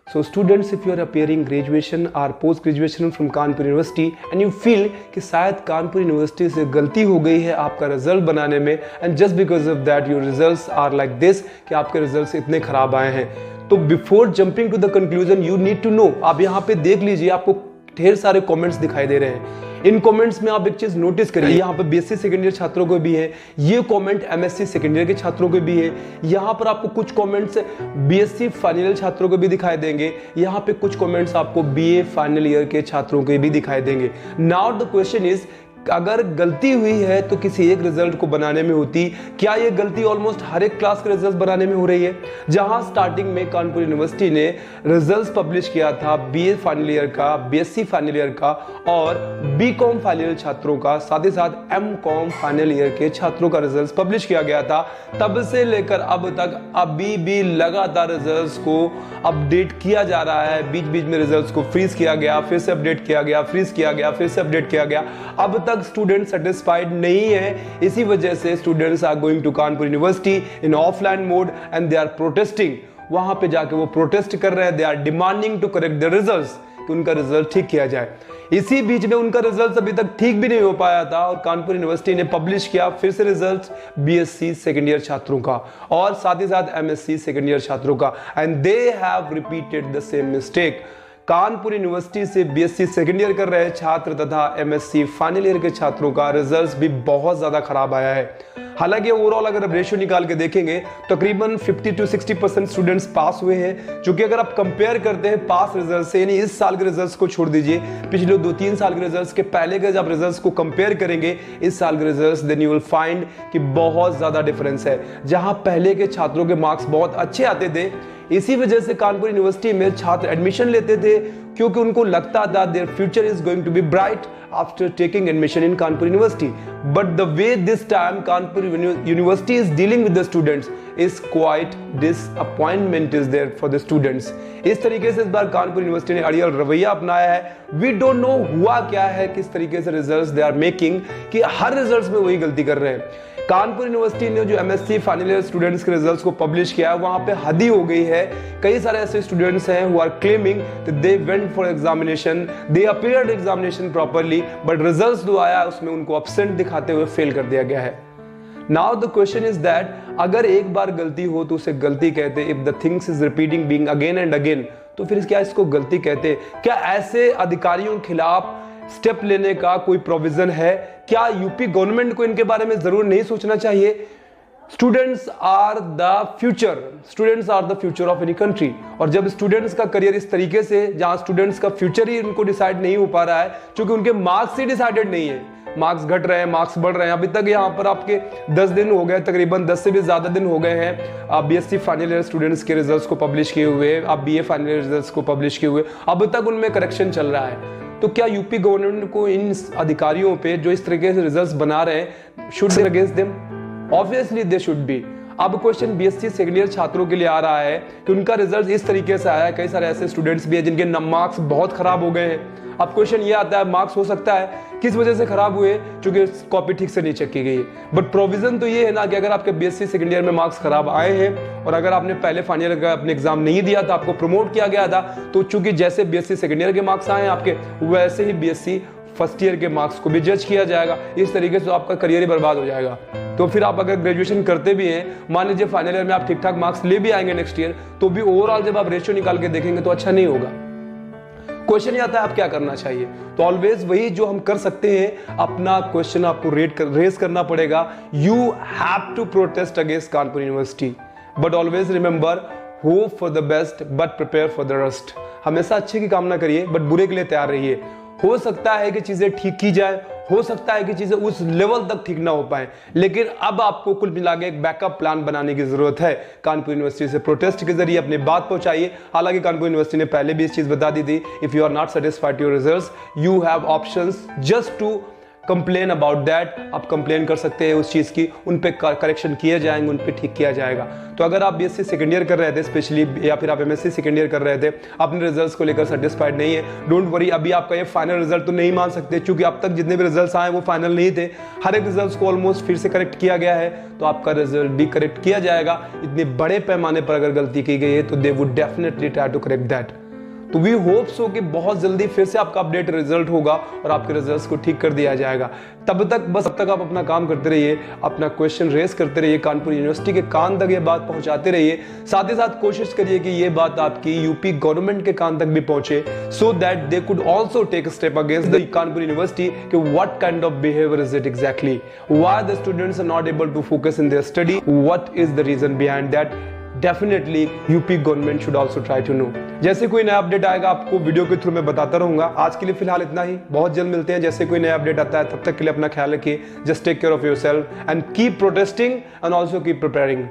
So students, if you are appearing graduation or post graduation from Kanpur university and you feel कि शायद Kanpur university से गलती हो गई है आपका रिजल्ट बनाने में and just because of that your results are like this कि आपके रिजल्ट्स इतने खराब आए हैं, तो before jumping to the conclusion you need to know, आप यहाँ पे देख लीजिए आपको ढेर सारे कमेंट्स दिखाई दे रहे हैं। इन कमेंट्स में आप एक चीज नोटिस करिए, यहाँ पे बीएससी सेकेंड ईयर छात्रों को भी है, ये कमेंट एमएससी सेकेंड ईयर के छात्रों को भी है, यहाँ पर आपको कुछ कमेंट्स बीएससी फाइनल ईयर छात्रों को भी दिखाई देंगे, यहाँ पे कुछ कमेंट्स आपको बीए फाइनल ईयर के छात्रों को भी दिखाई देंगे। नाउ द क्वेश्चन इज, अगर गलती हुई है तो किसी एक रिजल्ट को बनाने में होती, क्या ये गलती ऑलमोस्ट हर एक क्लास के रिजल्ट बनाने में हो रही है? जहां स्टार्टिंग में कानपुर यूनिवर्सिटी ने रिजल्ट्स पब्लिश किया था बीए फाइनल ईयर का, बीएससी फाइनल ईयर का और बीकॉम फाइनल ईयर छात्रों का, साथ ही साथ एमकॉम फाइनल ईयर के छात्रों का रिजल्ट पब्लिश किया गया था। तब से लेकर अब तक अभी भी लगातार रिजल्ट्स को अपडेट किया जा रहा है, बीच बीच में रिजल्ट्स को फ्रीज किया गया, फिर से अपडेट किया गया, फ्रीज किया गया, फिर से अपडेट किया गया। अब तक स्टूडेंट सेटिस्फाइड नहीं है, इसी वजह से students are going to Kanpur university in offline mode and they are protesting. वहां पे जाके वो प्रोटेस्ट कर रहे हैं, they are demanding to correct the results, कि उनका रिजल्ट ठीक किया जाए। इसी बीच में उनका रिजल्ट अभी तक ठीक भी नहीं हो पाया था और कानपुर यूनिवर्सिटी ने पब्लिश किया फिर से रिजल्ट बीएससी सेकेंड ईयर छात्रों का और साथ ही साथ एमएससी सेकेंड ईयर छात्रों का, and they have repeated the same mistake. Kanpur university से बीएससी सेकेंड ईयर कर रहे छात्र तथा एमएससी फाइनल ईयर के छात्रों का रिजल्ट्स भी बहुत ज्यादा खराब आया है। हालांकि ओवरऑल अगर आप रेशियो निकाल के देखेंगे तकरीबन 50 to 60% स्टूडेंट्स पास हुए हैं, जो कि अगर आप कंपेयर करते हैं पास रिजल्ट से, यानी इस साल के रिजल्ट्स को छोड़ दीजिए, पिछले 2-3 साल के रिजल्ट्स के पहले के जब रिजल्ट्स को कंपेयर करेंगे इस साल के results, then you will find कि बहुत ज्यादा डिफरेंस है। जहां पहले के छात्रों के मार्क्स बहुत अच्छे आते थे, इसी वजह से कानपुर यूनिवर्सिटी में छात्र एडमिशन लेते थे क्योंकि उनको लगता था their future is going to be bright after taking admission in Kanpur university. But the way this time Kanpur university is dealing with the students is quite disappointment is there for the students. इस तरीके से इस बार Kanpur university ने अड़ियल रवैया अपनाया है। We don't know हुआ क्या है, किस तरीके से रिजल्ट्स दे आर मेकिंग कि हर रिजल्ट्स में वही गलती कर रहे हैं। कानपुर यूनिवर्सिटी ने जो एमएससी फाइनल ईयर स्टूडेंट्स के रिजल्ट्स को पब्लिश किया है वहां पे हद ही हो गई है। कई सारे ऐसे स्टूडेंट्स हैं who are claiming that they went for examination, they appeared examination properly, but results जो आया उसमें उनको एब्सेंट दिखाते हुए फेल कर दिया गया है। Now the question is that अगर एक बार गलती हो तो उसे गलती कहते, if the things is repeating being again and again, तो फिर क्या इसको गलती कहते? क्या ऐसे अधिकारियों के खिलाफ स्टेप लेने का कोई प्रोविजन है? क्या यूपी गवर्नमेंट को इनके बारे में जरूर नहीं सोचना चाहिए? Students are the future, students are the future of any country, और जब स्टूडेंट्स का करियर इस तरीके से, जहां स्टूडेंट्स का फ्यूचर ही उनको डिसाइड नहीं हो पा रहा है क्योंकि उनके मार्क्स ही डिसाइडेड नहीं है, मार्क्स घट रहे हैं, मार्क्स बढ़ रहे हैं। अभी तक यहाँ पर आपके 10 दिन हो गए, तकरीबन 10 से भी ज्यादा दिन हो गए हैं आप बीएससी फाइनल ईयर स्टूडेंट्स के रिजल्ट्स को पब्लिश किए हुए, आप बीए फाइनल ईयर रिजल्ट्स को पब्लिश किए हुए, अब तक उनमें करेक्शन चल रहा है। तो क्या यूपी गवर्नमेंट को इन अधिकारियों पे जो इस तरीके से रिजल्ट्स बना रहे हैं, should they against them? Obviously they should be. अब क्वेश्चन बीएससी सेकेंड ईयर छात्रों के लिए आ रहा है कि उनका रिजल्ट इस तरीके से आया है, कई सारे ऐसे स्टूडेंट्स भी हैं जिनके मार्क्स बहुत खराब हो गए हैं। अब क्वेश्चन ये आता है मार्क्स हो सकता है किस वजह से खराब हुए, क्योंकि कॉपी ठीक से नहीं चेक की गई। बट प्रोविजन तो ये है ना कि अगर आपके बीएससी सेकेंड ईयर में मार्क्स खराब आए हैं और अगर आपने पहले फाइनल ईयर का अपने एग्जाम नहीं दिया था, आपको प्रमोट किया गया था, तो चूंकि जैसे बीएससी सेकेंड ईयर के मार्क्स आए हैं आपके, वैसे ही बीएससी फर्स्ट ईयर के मार्क्स को भी जज किया जाएगा। इस तरीके से आपका करियर ही बर्बाद हो जाएगा। तो फिर आप अगर ग्रेजुएशन करते भी हैं, मान लीजिए फाइनल ईयर में आप ठीक ठाक मार्क्स ले भी आएंगे नेक्स्ट ईयर, तो भी ओवरऑल जब आप रेशियो निकाल के देखेंगे तो अच्छा नहीं होगा। क्वेश्चन ये आता है आप क्या करना चाहिए? तो ऑलवेज वही जो हम कर सकते हैं, अपना क्वेश्चन आपको रेज करना पड़ेगा। You have to protest against Kanpur university, but always remember, hope for the best but prepare for the worst. हमेशा अच्छे की कामना करिए बट बुरे के लिए तैयार रहिए। हो सकता है कि चीजें ठीक की जाए, हो सकता है कि चीजें उस लेवल तक ठीक ना हो पाए, लेकिन अब आपको कुल मिला के एक बैकअप प्लान बनाने की जरूरत है। कानपुर यूनिवर्सिटी से प्रोटेस्ट के जरिए अपनी बात पहुंचाइए। हालांकि कानपुर यूनिवर्सिटी ने पहले भी इस चीज बता दी थी, if you are not satisfied your results, you have options just to complain about that, आप कंप्लेन कर सकते हैं उस चीज़ की, उन पे करेक्शन किए जाएंगे, उन पे ठीक किया जाएगा। तो अगर आप बीएससी सेकंड ईयर कर रहे थे स्पेशली, या फिर आप एमएससी सेकंड ईयर कर रहे थे, अपने रिजल्ट्स को लेकर सेटिस्फाइड नहीं है, डोंट वरी, अभी आपका ये फाइनल रिजल्ट तो नहीं मान सकते, क्योंकि अब तक जितने भी रिजल्ट्स आए वो फाइनल नहीं थे। हर एक रिजल्ट्स को ऑलमोस्ट फिर से करेक्ट किया गया है, तो आपका रिजल्ट भी करेक्ट किया जाएगा। इतने बड़े पैमाने पर अगर गलती की गई है तो they would definitely try to correct that. तो वी होप सो कि बहुत जल्दी फिर से आपका अपडेट रिजल्ट होगा और आपके रिजल्ट्स को ठीक कर दिया जाएगा। तब तक आप अपना काम करते रहिए, अपना क्वेश्चन रेस करते रहिए, कानपुर यूनिवर्सिटी के कान तक ये बात पहुंचाते रहिए। साथ ही साथ कोशिश करिए कि ये बात आपकी यूपी गवर्नमेंट के कान तक भी पहुंचे, so that they could also take step against the Kanpur university कि what kind of behaviour is it exactly, why the students are not able to focus in their study, what is the reason behind that. Definitely UP government should also try to know. जैसे कोई नया update आएगा आपको video के through मैं बताता रहूंगा। आज के लिए फिलहाल इतना ही, बहुत जल्द मिलते हैं जैसे कोई नया अपडेट आता है। तब तक के लिए अपना ख्याल रखिए, just take care of yourself and keep protesting and also keep preparing.